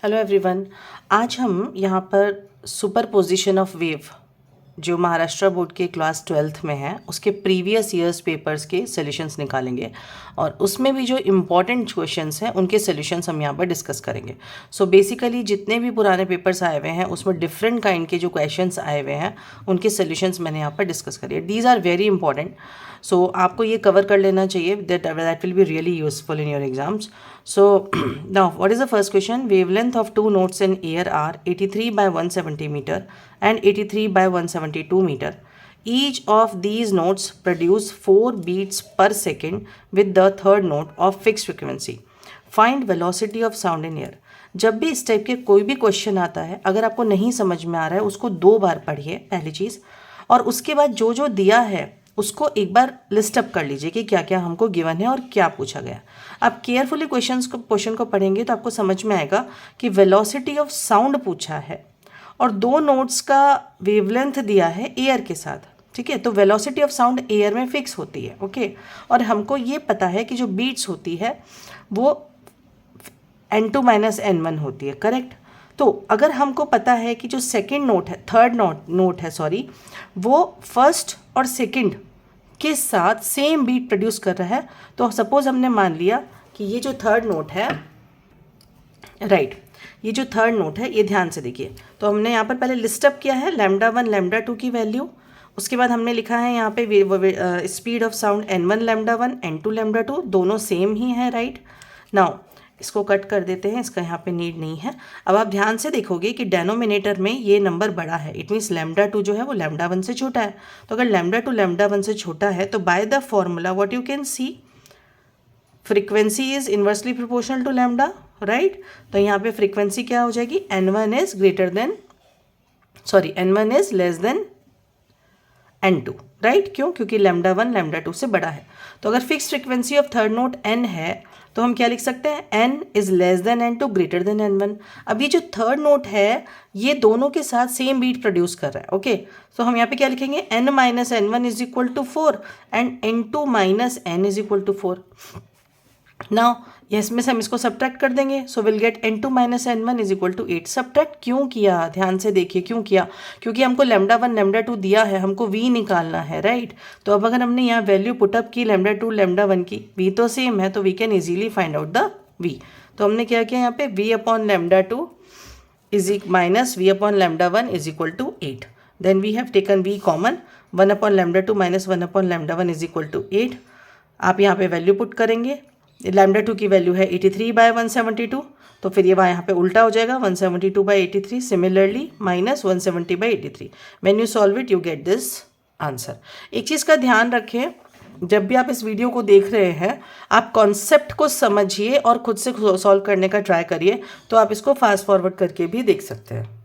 Hello everyone. आज हम यहाँ पर सुपरपोजिशन ऑफ वेव जो महाराष्ट्र बोर्ड के क्लास 12th में है उसके प्रीवियस ईयर्स पेपर्स के सॉल्यूशंस निकालेंगे और उसमें भी जो इम्पॉर्टेंट क्वेश्चंस हैं उनके सॉल्यूशंस हम यहाँ पर डिस्कस करेंगे। सो बेसिकली जितने भी पुराने पेपर्स आए हुए हैं उसमें डिफरेंट काइंड के जो क्वेश्चंस आए हुए हैं उनके सॉल्यूशंस मैंने यहाँ पर डिस्कस करे। दीज आर वेरी इंपॉर्टेंट, सो आपको ये कवर कर लेना चाहिए, that will be really useful in your exams. So now what is the first question? Wavelength of two notes in air are 83 by 170 meter and 83 by 172 meter. Each of these notes produce 4 beats per second with the third note of fixed frequency. Find velocity of sound in air. जब भी इस type के कोई भी question आता है, अगर आपको नहीं समझ में आ रहा है उसको 2 बार पढ़िए पहली चीज़, और उसके बाद जो जो दिया है उसको एक बार लिस्ट अप कर लीजिए कि क्या क्या हमको गिवन है और क्या पूछा गया। आप केयरफुली क्वेश्चन को पढ़ेंगे तो आपको समझ में आएगा कि वेलोसिटी ऑफ साउंड पूछा है और 2 नोट्स का वेवलेंथ दिया है एयर के साथ, ठीक है। तो वेलोसिटी ऑफ साउंड एयर में फिक्स होती है, ओके। और हमको ये पता है कि जो बीट्स होती है वो n2 माइनस n1 होती है, करेक्ट। तो अगर हमको पता है कि जो सेकेंड नोट है, थर्ड नोट है सॉरी, वो फर्स्ट और सेकंड के साथ सेम बीट प्रोड्यूस कर रहा है, तो सपोज हमने मान लिया कि ये जो थर्ड नोट है, राइट, ये जो थर्ड नोट है, ये ध्यान से देखिए। तो हमने यहाँ पर पहले लिस्ट अप किया है लैम्डा 1 लैम्डा 2 की वैल्यू, उसके बाद हमने लिखा है यहाँ पे speed of sound n1 lambda 1 n2 lambda 2, दोनों सेम ही है, राइट। नाउ इसको कट कर देते हैं, इसका यहाँ पे नीड नहीं है। अब आप ध्यान से देखोगे कि डेनोमिनेटर में ये नंबर बड़ा है, इट मीन्स लैम्डा 2 जो है वो लैम्डा 1 से छोटा है। तो अगर लैम्डा 2 लैम्डा 1 से छोटा है तो by the formula what you can see, frequency is inversely proportional to lambda, right. तो यहाँ पे फ्रीक्वेंसी क्या हो जाएगी, n1 is less than n2, right. क्यों? क्योंकि लैम्डा 1 लैम्डा 2 से बड़ा है। तो अगर fix frequency of third note n है तो हम क्या लिख सकते हैं, n is less than n2 greater than n1। अब ये जो थर्ड नोट है ये दोनों के साथ सेम बीट प्रोड्यूस कर रहा है, ओके। तो हम यहाँ पे क्या लिखेंगे, n minus n1 is equal to 4 and n2 minus n is equal to 4। Now इसमें से हम इसको सब्ट्रैक्ट कर देंगे, so will get n2 minus n1 is equal to 8। Subtract क्यों किया, ध्यान से देखिए क्यों किया, क्योंकि हमको लैम्डा 1 लैम्डा 2 दिया है, हमको v निकालना है, राइट। तो अब अगर हमने यहाँ वैल्यू पुटअप की लैम्डा 2 लैम्डा 1 की, v तो सेम है तो we can easily find out the v। तो हमने क्या किया यहाँ पे, v upon lambda 2 is minus v upon lambda 1 is equal to 8। Then we have taken v common, 1 upon lambda 2 minus 1 upon lambda 1 is equal to 8। आप यहाँ पे value put करेंगे, लैम्डा 2 की वैल्यू है 83 बाय 172, तो फिर ये यहाँ पे उल्टा हो जाएगा 172 by 83, similarly minus 170 by 83। When you solve it you get this answer. एक चीज़ का ध्यान रखें, जब भी आप इस वीडियो को देख रहे हैं आप कॉन्सेप्ट को समझिए और खुद से सॉल्व करने का ट्राई करिए, तो आप इसको फास्ट फॉरवर्ड करके भी देख सकते हैं।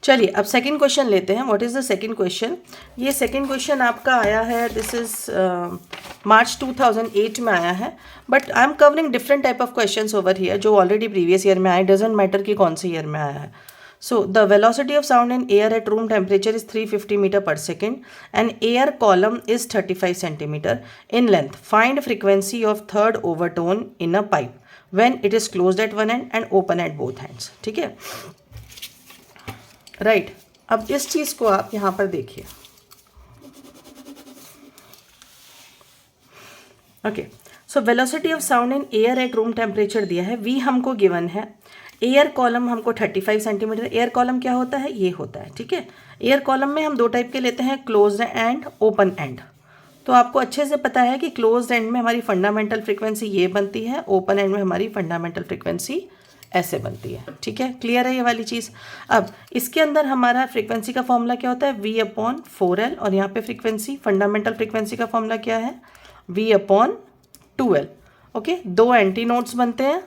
चलिए अब सेकंड क्वेश्चन लेते हैं। What is the second question? ये सेकंड क्वेश्चन आपका आया है, दिस इज मार्च 2008 में आया है, but I am covering different type of questions over here जो ऑलरेडी प्रीवियस ईयर में आए, डजेंट मैटर कि कौन से ईयर में आया है। So the velocity of sound in air at room temperature is 350 metre per second and air column is 35 centimetre in length. Find frequency of third overtone in a pipe when it is closed at one end and open at both hands, ठीक है, right. अब इस चीज़ को आप यहाँ पर देखिए, okay. So velocity of sound in air at room temperature दिया है, v हमको गिवन है, एयर कॉलम हमको 35 सेंटीमीटर। एयर कॉलम क्या होता है, ये होता है, ठीक है। एयर कॉलम में हम 2 टाइप के लेते हैं, क्लोज एंड ओपन एंड। तो आपको अच्छे से पता है कि क्लोज एंड में हमारी फंडामेंटल फ्रीक्वेंसी ये बनती है, ओपन एंड में हमारी फंडामेंटल फ्रीक्वेंसी ऐसे बनती है, ठीक है। क्लियर है ये वाली चीज़? अब इसके अंदर हमारा फ्रीक्वेंसी का फॉर्मूला क्या होता है, v अपॉन 4l, और यहाँ पे फ्रीक्वेंसी, फंडामेंटल फ्रीक्वेंसी का फॉर्मूला क्या है, v upon 2l, okay. 2 anti nodes बनते हैं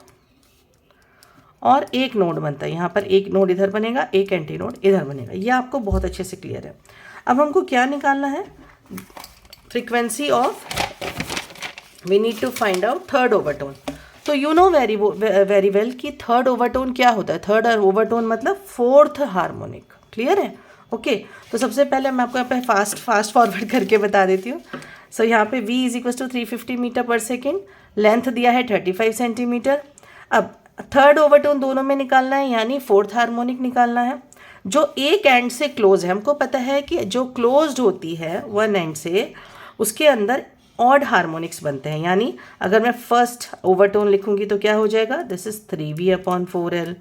और एक नोड बनता है, यहाँ पर एक नोड इधर बनेगा, एक एंटी नोड इधर बनेगा, ये आपको बहुत अच्छे से क्लियर है। अब हमको क्या निकालना है, frequency of, we need to find out third overtone. तो यू नो वेरी वेल कि थर्ड ओवरटोन क्या होता है, थर्ड ओवरटोन मतलब फोर्थ हार्मोनिक, क्लियर है, ओके। तो सबसे पहले मैं आपको यहाँ पे फास्ट फॉरवर्ड करके बता देती हूँ। सो यहाँ पे v is equal to 350 metre per second, length दिया है 35 सेंटीमीटर। अब थर्ड ओवरटोन दोनों में निकालना है, यानी फोर्थ हार्मोनिक निकालना है। जो एक एंड से क्लोज है, हमको पता है कि जो क्लोज्ड होती है वन एंड से, उसके अंदर ऑड हार्मोनिक्स बनते हैं। यानी अगर मैं फर्स्ट ओवरटोन लिखूंगी तो क्या हो जाएगा, दिस इज 3v/4l।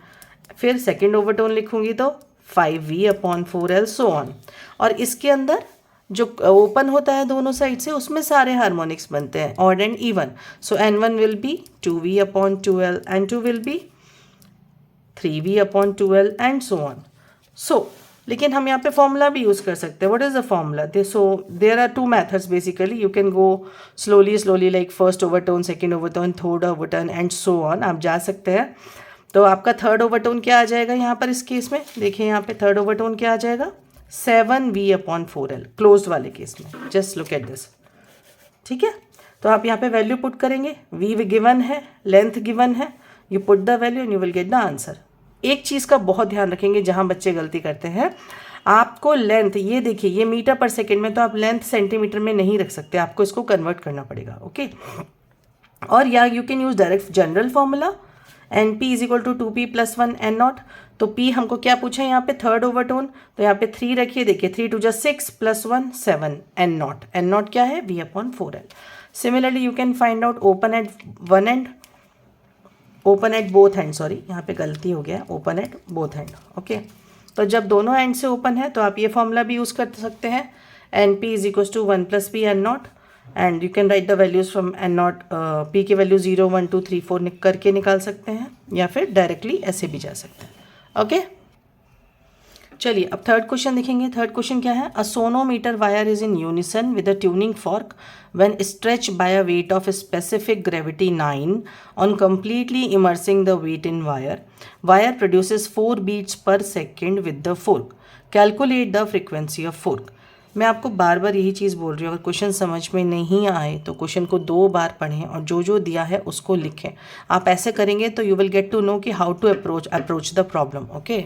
फिर सेकेंड ओवरटोन लिखूंगी तो 5v/4l, सो ऑन। और इसके अंदर जो ओपन होता है दोनों साइड से, उसमें सारे हार्मोनिक्स बनते हैं odd and even. So n1 will be 2v/2l, n2 will be 3v/2l and so on. So लेकिन हम यहाँ पे फॉर्मूला भी यूज़ कर सकते हैं। What is the formula? So there are two methods basically. You can go slowly like first overtone, second overtone, third overtone and so on, आप जा सकते हैं। तो आपका थर्ड ओवरटोन क्या आ जाएगा यहाँ पर इस केस में? देखिए यहाँ पे थर्ड ओवरटोन क्या आ जाएगा, 7v/4l क्लोज्ड वाले केस में। जस्ट लुक एट दिस, ठीक है। तो आप यहाँ पे वैल्यू पुट करेंगे, v गिवन है, लेंथ गिवन है, you put the value and you will get the answer. एक चीज़ का बहुत ध्यान रखेंगे जहाँ बच्चे गलती करते हैं, आपको लेंथ, ये देखिए ये मीटर पर सेकेंड में, तो आप लेंथ सेंटीमीटर में नहीं रख सकते, आपको इसको कन्वर्ट करना पड़ेगा, ओके। और या you can use direct general formula, NP = 2p + 1 n0। तो P हमको क्या पूछा है यहाँ पे, थर्ड ओवरटोन, तो यहाँ पे 3 रखिए, देखिए 3 2 6 + 1 7 n0। n0 क्या है, v/4l। Similarly you can find out open at one and, open at both hand, sorry यहाँ पे गलती हो गया, open at both hand, okay. तो जब दोनों एंड से ओपन है तो आप ये फॉर्मूला भी यूज़ कर सकते हैं, NP = 1 + p n0, and you can write the values from n0। p की वैल्यू 0 1 2 3 4 करके निकाल सकते हैं, या फिर डायरेक्टली ऐसे भी जा सकते हैं, ओके। चलिए अब थर्ड क्वेश्चन देखेंगे। थर्ड क्वेश्चन क्या है, a sonometer wire is in unison with a tuning fork when stretched by a weight of specific gravity 9 on completely immersing the weight in wire. Wire produces 4 beats per second with the fork. Calculate the frequency of fork. मैं आपको बार बार यही चीज़ बोल रही हूँ, अगर question समझ में नहीं आए तो क्वेश्चन को 2 बार पढ़ें और जो जो दिया है उसको लिखें। आप ऐसे करेंगे तो you will get to know कि how to approach the problem, okay.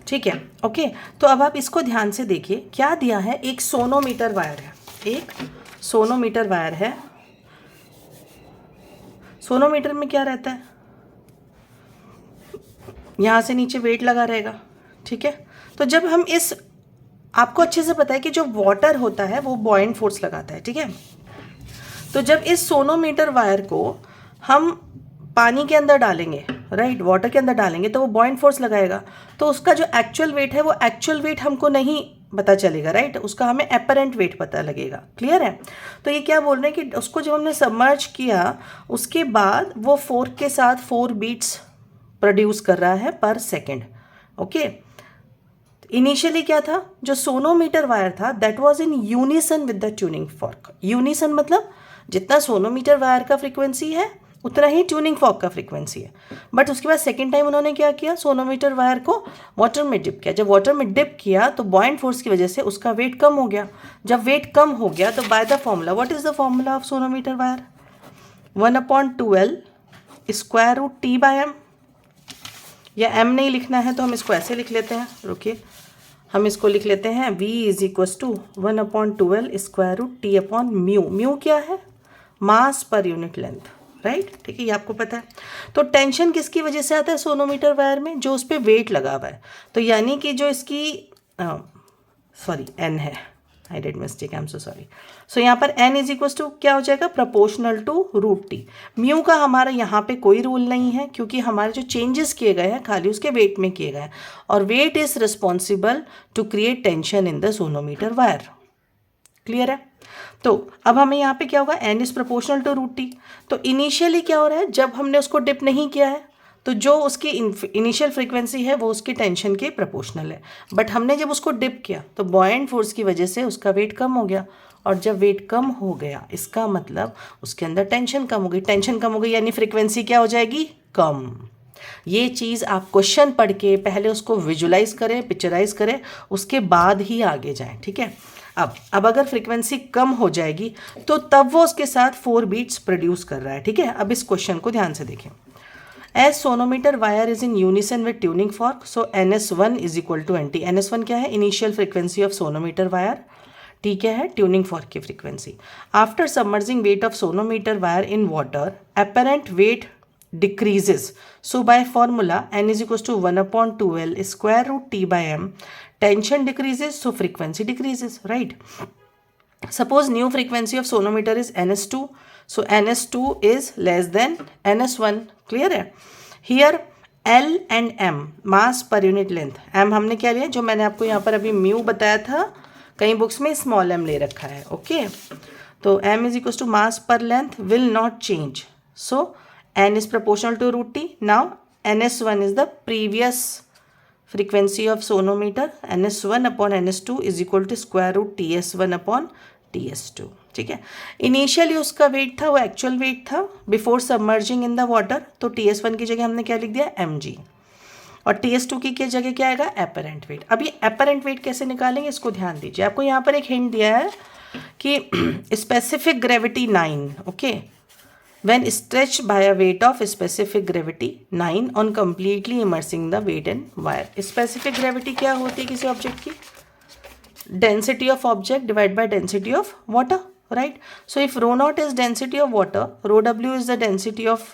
ठीक है, ओके। तो अब आप इसको ध्यान से देखिए, क्या दिया है, एक सोनोमीटर वायर है, एक सोनोमीटर वायर है। सोनोमीटर में क्या रहता है, यहाँ से नीचे वेट लगा रहेगा, ठीक है। तो जब हम इस, आपको अच्छे से पता है कि जो वाटर होता है वो बॉयंट फोर्स लगाता है, ठीक है। तो जब इस सोनोमीटर वायर को हम पानी के अंदर डालेंगे, राइट, वाटर के अंदर डालेंगे, तो वो बॉयंट फोर्स लगाएगा। तो उसका जो एक्चुअल वेट है वो एक्चुअल वेट हमको नहीं पता चलेगा, राइट, उसका हमें एपरेंट वेट पता लगेगा, क्लियर है। तो ये क्या बोल रहे हैं कि उसको जब हमने सबमर्ज किया उसके बाद वो फोर्क के साथ 4 बीट्स प्रोड्यूस कर रहा है पर सेकेंड, ओके। इनिशियली क्या था, जो सोनोमीटर वायर था that was in unison with the tuning fork. Unison मतलब जितना सोनोमीटर वायर का फ्रीक्वेंसी है उतना ही ट्यूनिंग फॉर्क का फ्रीक्वेंसी है। बट उसके बाद सेकेंड टाइम उन्होंने क्या किया, सोनोमीटर वायर को वाटर में डिप किया। जब वाटर में डिप किया तो बॉयंट फोर्स की वजह से उसका वेट कम हो गया। जब वेट कम हो गया तो by the formula, what is the formula of sonometer wire, 1/2L √T/m। या m नहीं लिखना है तो हम इसको ऐसे लिख लेते हैं, रुकिए, हम इसको लिख लेते हैं, v = 1/2L √T/μ। म्यू क्या है, मास पर यूनिट लेंथ, राइट, ठीक है, ये आपको पता है। तो टेंशन किसकी वजह से आता है सोनोमीटर वायर में, जो उस पर वेट लगा हुआ है। तो यानी कि जो इसकी सॉरी n है, I did mistake, I am so sorry. So यहाँ पर n = क्या हो जाएगा, प्रोपोर्शनल टू √T। म्यू का हमारा यहाँ पे कोई रूल नहीं है, क्योंकि हमारे जो चेंजेस किए गए हैं खाली उसके वेट में किए गए हैं, और weight is responsible to create tension in the sonometer wire, clear है। तो अब हमें यहाँ पे क्या होगा, n is proportional to √T। तो इनिशियली क्या हो रहा है, जब हमने उसको डिप नहीं किया है तो जो उसकी इनिशियल फ्रीक्वेंसी है वो उसकी टेंशन के प्रोपोर्शनल है। बट हमने जब उसको डिप किया तो बॉयंट फोर्स की वजह से उसका वेट कम हो गया, और जब वेट कम हो गया इसका मतलब उसके अंदर टेंशन कम हो गई। टेंशन कम हो गई यानी फ्रीक्वेंसी क्या हो जाएगी, कम। ये चीज़ आप क्वेश्चन पढ़ के पहले उसको विजुलाइज करें, पिक्चराइज करें, उसके बाद ही आगे जाएं, ठीक है। अब अगर फ्रीक्वेंसी कम हो जाएगी तो तब वो उसके साथ 4 बीट्स प्रोड्यूस कर रहा है, ठीक है। अब इस क्वेश्चन को ध्यान से देखें। As sonometer wire is in unison with tuning fork, so NS1 = NT। NS1 क्या है, initial frequency of sonometer wire, ठीक है, ट्यूनिंग फॉर्क की frequency. After submerging weight of sonometer wire in water, apparent weight decreases. So by formula n is equals to 1 upon 2l square root t by m. Tension decreases, so frequency decreases, right? Suppose new frequency of sonometer is ns2. So ns2 is less than ns1. Clear है? Here L and M mass per unit length. M हमने क्या लिया, जो मैंने आपको यहाँ पर अभी म्यू बताया था, कई बुक्स में स्मॉल m ले रखा है. ओके, तो m is equals to mass per length will not change. So n is proportional to root t. Now ns1 is the previous frequency of sonometer. ns1 upon ns2 is equal to square root ts1 upon ts2. ठीक है, initially उसका wait था, वो actual wait था before submerging in the water, तो ts1 की जगह हमने क्या लिख दिया, mg, और ts2 की जगह क्या आएगा, एपरेंट वेट. अब ये एपरेंट वेट कैसे निकालेंगे, इसको ध्यान दीजिए. आपको यहाँ पर एक हिंट दिया है कि specific gravity 9. Okay, when stretched by a weight of specific gravity 9 on completely immersing the weight in wire. Specific gravity क्या होती है किसी ऑब्जेक्ट की, density of object divided by density of water, right? So if rho naught is density of water, rho w is the density of,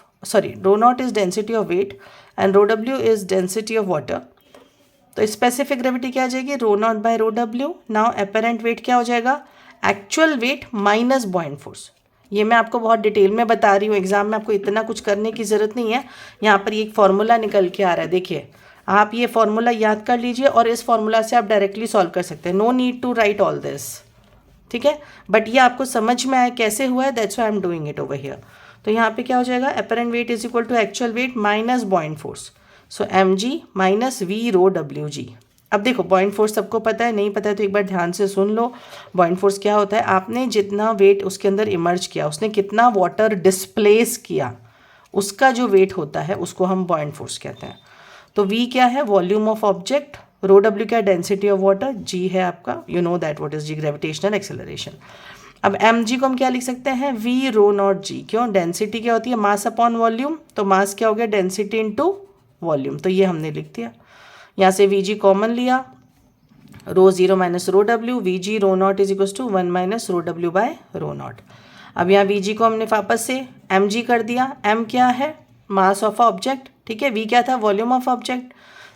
rho naught is density of weight and rho w is density of water. तो specific gravity क्या आ जाएगी, rho naught by rho डब्ल्यू. Now apparent weight क्या हो जाएगा, actual weight minus buoyant force. ये मैं आपको बहुत डिटेल में बता रही हूँ, एग्जाम में आपको इतना कुछ करने की ज़रूरत नहीं है. यहाँ पर एक फॉर्मूला निकल के आ रहा है, देखिए आप ये फॉर्मूला याद कर लीजिए और इस फॉर्मूला से आप डायरेक्टली सॉल्व कर सकते हैं. No need to write all this, ठीक है, बट ये आपको समझ में आया कैसे हुआ है, that's why I am doing it over here. तो यहाँ पे क्या हो जाएगा, apparent weight is equal to actual weight minus buoyant force. So m g minus v rho डब्ल्यू जी. अब देखो बॉइंट फोर्स सबको पता है, नहीं पता है तो एक बार ध्यान से सुन लो. बॉइंट फोर्स क्या होता है, आपने जितना वेट उसके अंदर इमर्ज किया, उसने कितना वाटर डिस्प्लेस किया, उसका जो वेट होता है उसको हम बॉइंट फोर्स कहते हैं. तो v क्या है, volume of object, rho w क्या है, डेंसिटी ऑफ वाटर, g है आपका, you know that what is g, gravitational acceleration. अब mg को हम क्या लिख सकते हैं, v रो नॉट g. क्यों, डेंसिटी क्या होती है, मास अपॉन वॉल्यूम, तो मास क्या हो गया, डेंसिटी इनटू वॉल्यूम. तो ये हमने लिख दिया. यहाँ से Vg कॉमन लिया, रो जीरो माइनस रो डब्ल्यू, Vg rho naught is equal to 1 minus rho डब्ल्यू बाय रो नॉट. अब यहाँ Vg को हमने वापस से mg कर दिया. m क्या है, मास ऑफ ऑब्जेक्ट, ठीक है, v क्या था, वॉल्यूम ऑफ ऑब्जेक्ट,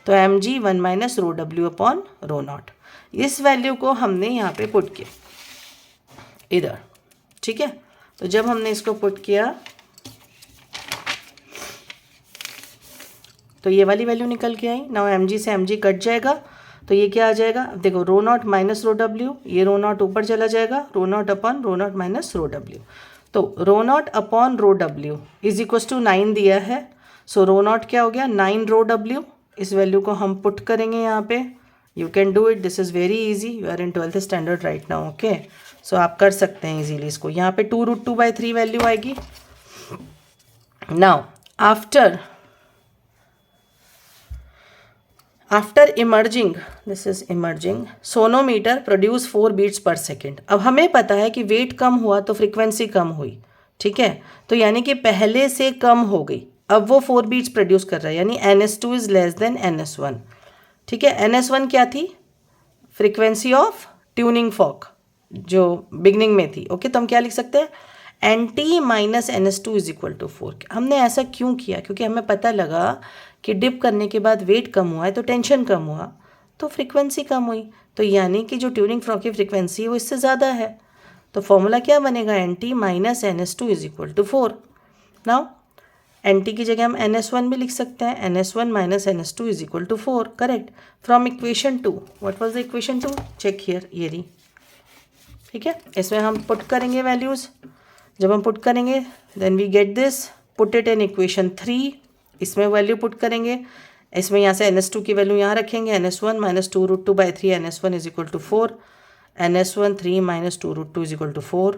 तो mg 1 minus rho W upon rho not. इस वैल्यू को हमने यहाँ पे पुट किया इधर, ठीक है. तो जब हमने इसको पुट किया तो ये वाली वैल्यू निकल के आई. नाउ mg से mg कट जाएगा, तो ये क्या आ जाएगा, देखो रो नॉट माइनस रो डब्ल्यू, ये रो नॉट ऊपर चला जाएगा, rho naught upon rho naught minus rho डब्ल्यू. तो रो नॉट अपॉन रो डब्ल्यू इज इक्वल टू 9 दिया है. सो रो नॉट क्या हो गया, 9 रो डब्ल्यू. इस वैल्यू को हम पुट करेंगे यहाँ पे. You can do it, this is very easy, you are in 12th standard right now. Okay, so आप कर सकते हैं इजीली इसको. यहाँ पे 2√2/3 वैल्यू आएगी. Now after emerging, this is emerging, sonometer produce 4 beats per second. अब हमें पता है कि वेट कम हुआ तो फ्रीक्वेंसी कम हुई, ठीक है, तो यानी कि पहले से कम हो गई. अब वो 4 बीट्स प्रोड्यूस कर रहा है, यानी ns2 is less than ns1. ठीक है, ns1 क्या थी, फ्रीक्वेंसी ऑफ ट्यूनिंग फॉक जो बिगनिंग में थी. ओके, तो हम क्या लिख सकते हैं, nt minus ns2 is equal to 4. हमने ऐसा क्यों किया, क्योंकि हमें पता लगा कि डिप करने के बाद वेट कम हुआ है तो टेंशन कम हुआ तो फ्रीक्वेंसी कम हुई. तो यानी कि जो ट्यूनिंग फॉक की फ्रीक्वेंसी है वो इससे ज़्यादा है. तो फॉर्मूला क्या बनेगा, nt minus ns2 is equal to 4. Now nt की जगह हम ns1 भी लिख सकते हैं, ns1 minus ns2 is equal to 4. Correct, from equation 2. What was the equation 2, check here, ये रही. ठीक है, इसमें हम पुट करेंगे वैल्यूज़. जब हम पुट करेंगे then we get this, put it in equation 3. इसमें वैल्यू पुट करेंगे, इसमें यहाँ से ns2 की वैल्यू यहाँ रखेंगे, ns1 minus 2√2/3 ns1 is equal to 4, ns1 3 minus 2√2 is equal to 4.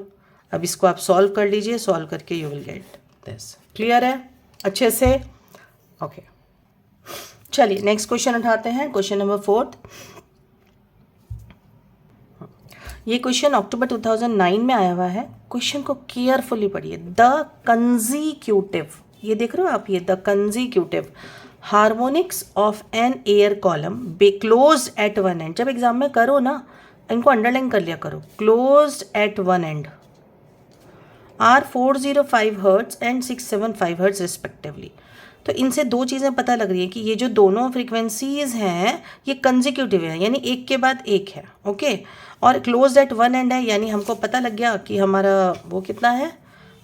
अब इसको आप सॉल्व कर लीजिए, सॉल्व करके you will get this. Clear है अच्छे से, ओके. चलिए नेक्स्ट क्वेश्चन उठाते हैं, क्वेश्चन नंबर 4. ये क्वेश्चन अक्टूबर 2009 में आया हुआ है. क्वेश्चन को केयरफुली पढ़िए. द कंजीक्यूटिव, ये देख रहे हो आप, ये the consecutive harmonics of an air column be close at one end. जब एग्जाम में करो ना, इनको अंडरलाइन कर लिया करो, close at one end are 405 hertz and 675 hertz respectively. तो इनसे दो चीज़ें पता लग रही है कि ये जो दोनों फ्रीक्वेंसीज हैं ये कंजिक्यूटिव है, यानी एक के बाद एक है, ओके। और क्लोज एट वन एंड है, यानी हमको पता लग गया कि हमारा वो कितना है,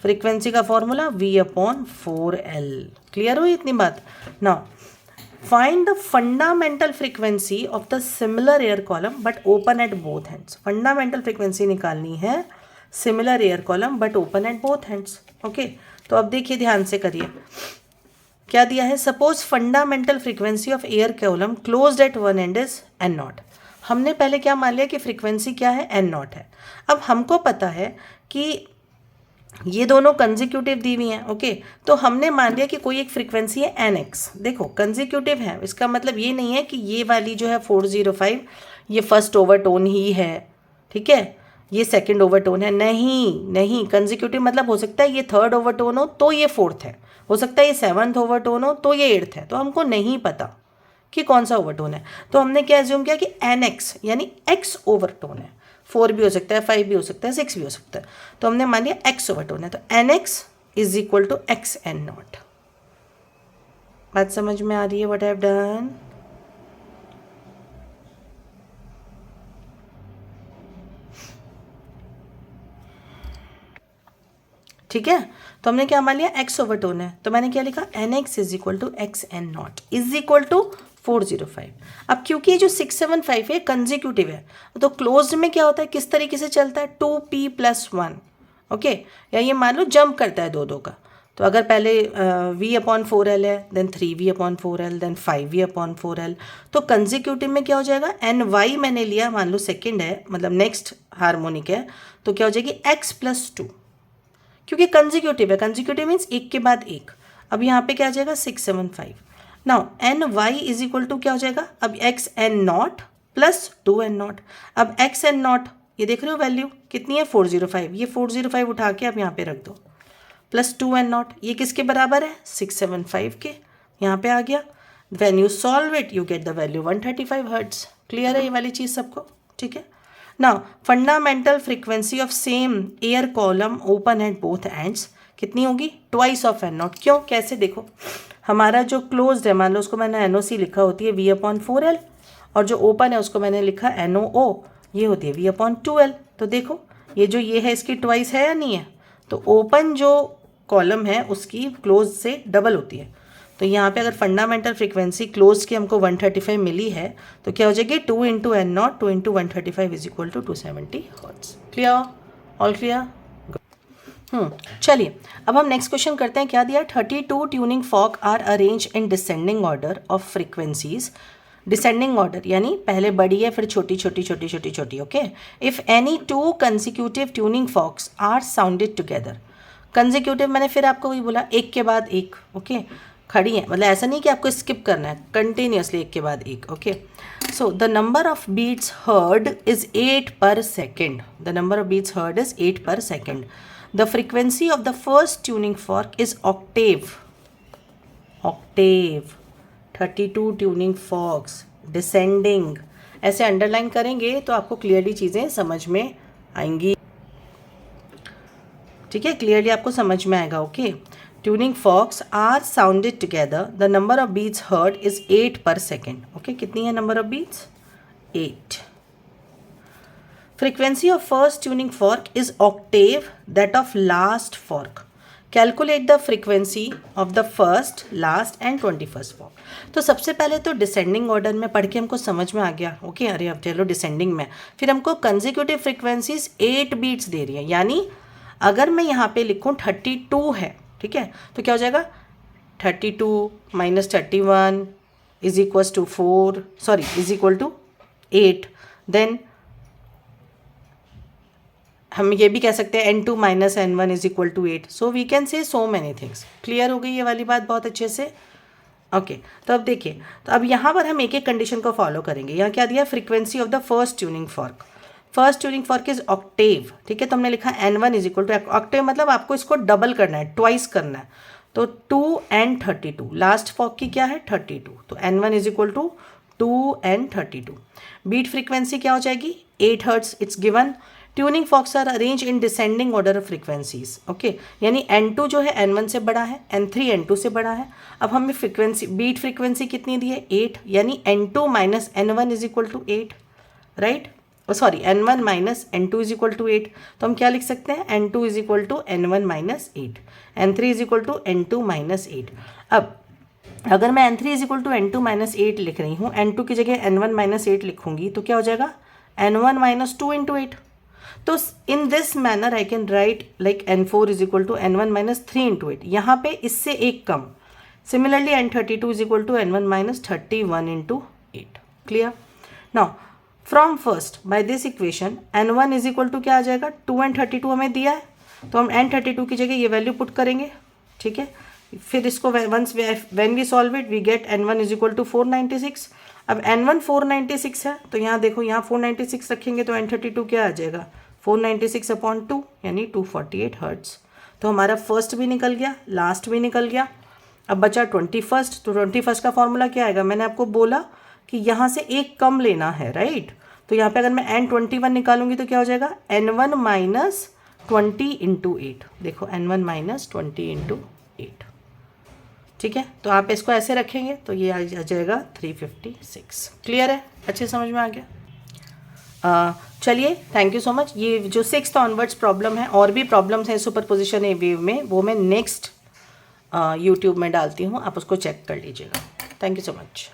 फ्रीक्वेंसी का फॉर्मूला V/4L। क्लियर हुई इतनी बात। Now find the fundamental frequency of the similar air column but open at both hands. Fundamental frequency निकालनी है similar air column but open at both hands, okay. तो अब देखिए ध्यान से करिए, क्या दिया है, suppose fundamental frequency of air column closed at one and is N0। हमने पहले क्या मान लिया कि फ्रीक्वेंसी क्या है, N0 है। अब हमको पता है कि ये दोनों कंजिक्यूटिव दी हुई हैं, ओके। तो हमने मान लिया कि कोई एक फ्रीक्वेंसी है NX। देखो कंजिक्यूटिव है, इसका मतलब ये नहीं है कि ये वाली जो है 405 ये फर्स्ट ओवरटोन ही है, ठीक है, ये सेकंड ओवरटोन है, नहीं। कंजिक्यूटिव मतलब हो सकता है ये थर्ड ओवरटोन हो तो ये फोर्थ है, हो सकता है ये सेवन्थ ओवरटोन हो तो ये एट्थ है। तो हमको नहीं पता कि कौन सा ओवरटोन है, तो हमने क्या एज्यूम किया कि NX यानी X ओवरटोन है। 4 भी हो सकता है, 5 भी हो सकता है, 6 भी हो सकता है। तो हमने मान लिया X ओवरटोन है, तो NX is equal to XN0। बात समझ में आ रही है व्हाट आई हैव डन? ठीक है, तो हमने क्या मान लिया X ओवरटोन है, तो मैंने क्या लिखा NX is equal to XN0 is equal to 405। अब क्योंकि ये जो 675 है कंजिक्यूटिव है, तो क्लोज्ड में क्या होता है, किस तरीके से चलता है, 2p+1, ओके। या ये मान लो जंप करता है दो का। तो अगर पहले V/4L है, देन 3V/4L, देन 5V/4L, तो कंजिक्यूटिव में क्या हो जाएगा, NY मैंने लिया, मान लो सेकेंड है, मतलब नेक्स्ट हार्मोनिक है, तो क्या हो जाएगी X+2, क्योंकि कंजिक्यूटिव है। कंजिक्यूटिव मीन्स एक के बाद एक। अब यहाँ पे क्या आ जाएगा 675। Now NY is equal to क्या हो जाएगा, अब XN0 प्लस 2N0। अब XN0 ये देख रहे हो वैल्यू कितनी है 405, ये 405 उठा के अब यहाँ पे रख दो, प्लस 2N0 ये किसके बराबर है 675 के, यहाँ पे आ गया। When you solve it you get the value 135 hertz. Clear है ये वाली चीज़ सबको, ठीक है। Now fundamental frequency of same air column open at both ends कितनी होगी, ट्वाइस ऑफ N0। क्यों, कैसे, देखो हमारा जो क्लोज्ड है, मान लो उसको मैंने NOC लिखा होती है V/4L, और जो ओपन है उसको मैंने लिखा NOO, ये होती है V/2L। तो देखो ये जो ये है इसकी ट्वाइस है या नहीं है, तो ओपन जो कॉलम है उसकी क्लोज से डबल होती है। तो यहाँ पे अगर फंडामेंटल फ्रीक्वेंसी क्लोज की हमको 135 मिली है, तो क्या हो जाएगी 2 × N0 2 × 135 is equal to 270 hertz. Clear, all clear? चलिए अब हम नेक्स्ट क्वेश्चन करते हैं। क्या दिया, 32 tuning fork are arrange in descending order of frequencies. Descending order यानी पहले बड़ी है फिर छोटी छोटी छोटी छोटी छोटी, okay. If any 2 consecutive tuning forks are sounded together. Consecutive मैंने फिर आपको वही बोला, एक के बाद एक, ओके। खड़ी है मतलब ऐसा नहीं कि आपको स्किप करना है, कंटिन्यूसली एक के बाद एक, okay. So the number of beats heard is 8 per second. The number of beats heard is 8 per second. The frequency of the first tuning fork is octave. Octave. 32 tuning forks. Descending. ऐसे underline करेंगे तो आपको clearly चीज़ें समझ में आएंगी, ठीक है, क्लियरली आपको समझ में आएगा, okay. Tuning forks are sounded together. The number of beats heard is 8 per second, okay. कितनी है number of beats, 8। Frequency of first tuning fork is octave that of last fork. Calculate the frequency of the first, last and 21st fork. तो सबसे पहले तो descending order में पढ़ के हमको समझ में आ गया, ओके। अरे अब चलो डिसेंडिंग में, फिर हमको कंजिक्यूटिव फ्रीक्वेंसीज 8 बीट्स दे रही है, यानी अगर मैं यहाँ पे लिखूँ 32 है, ठीक है, तो क्या हो जाएगा 32 - 31 is equal to 4, sorry is equal to 8। Then हम ये भी कह सकते हैं N2 - N1 is equal to 8। So we can say so many things. Clear हो गई ये वाली बात बहुत अच्छे से, ओके। तो अब देखिए, तो अब यहाँ पर हम एक एक कंडीशन को फॉलो करेंगे। यहाँ क्या दिया, frequency of the first tuning fork. First tuning fork is Octave, ठीक है। तो हमने लिखा N1 is equal to Octave, मतलब आपको इसको डबल करना है, ट्वाइस करना है। तो 2 and 32, लास्ट फॉर्क की क्या है 32, तो N1 is equal to 2 and 32। Beat frequency क्या हो जाएगी 8 hertz, it's given. Tuning forks are arrange in descending order of frequencies, okay, यानी N2 जो है N1 से बड़ा है, N3 N2 से बड़ा है। अब हमें फ्रिक्वेंसी, बीट फ्रिक्वेंसी कितनी दी है, 8, यानी N2 minus N1 is equal to 8, right, sorry N1 minus N2 is equal to 8। तो हम क्या लिख सकते हैं, N2 is equal to N1 minus 8, N3 is equal to N2 minus 8। अब अगर मैं N3 is equal to N2 minus 8 लिख रही हूँ, N2 की जगह N1 माइनस 8 लिखूंगी तो क्या हो जाएगा, N1 माइनस 2 इंटू 8। तो in this manner I can write like N4 is equal to N1 minus 3 into 8, यहाँ पे इससे एक कम। Similarly N32 is equal to N1 minus 31 into 8। Clear. Now from first by this equation N1 is equal to क्या आ जाएगा, 2 and 32 हमें दिया है, तो हम N32 की जगह ये वैल्यू पुट करेंगे, ठीक है। फिर इसको once when we solve it we get N1 is equal to 496। अब N1 496 है, तो यहाँ देखो, यहाँ 496 रखेंगे तो N32 क्या आ जाएगा, 496 अपॉन 2 यानी 248 हर्ट्स। तो हमारा फर्स्ट भी निकल गया, लास्ट भी निकल गया। अब बचा 21st, तो 21st का फॉर्मूला क्या आएगा, मैंने आपको बोला कि यहाँ से एक कम लेना है, राइट। तो यहाँ पे अगर मैं N21 निकालूंगी तो क्या हो जाएगा, N1 माइनस 20 इंटू 8। देखो N1 माइनस 20 इंटू 8, ठीक है। तो आप इसको ऐसे रखेंगे तो ये आ जाएगा 356। क्लियर है, अच्छे समझ में आ गया। चलिए, थैंक यू सो मच। ये जो 6th ऑनवर्ड्स प्रॉब्लम है, और भी प्रॉब्लम्स हैं सुपरपोजिशन ए वेव में, वो मैं नेक्स्ट यूट्यूब में डालती हूँ, आप उसको चेक कर लीजिएगा। Thank you so much.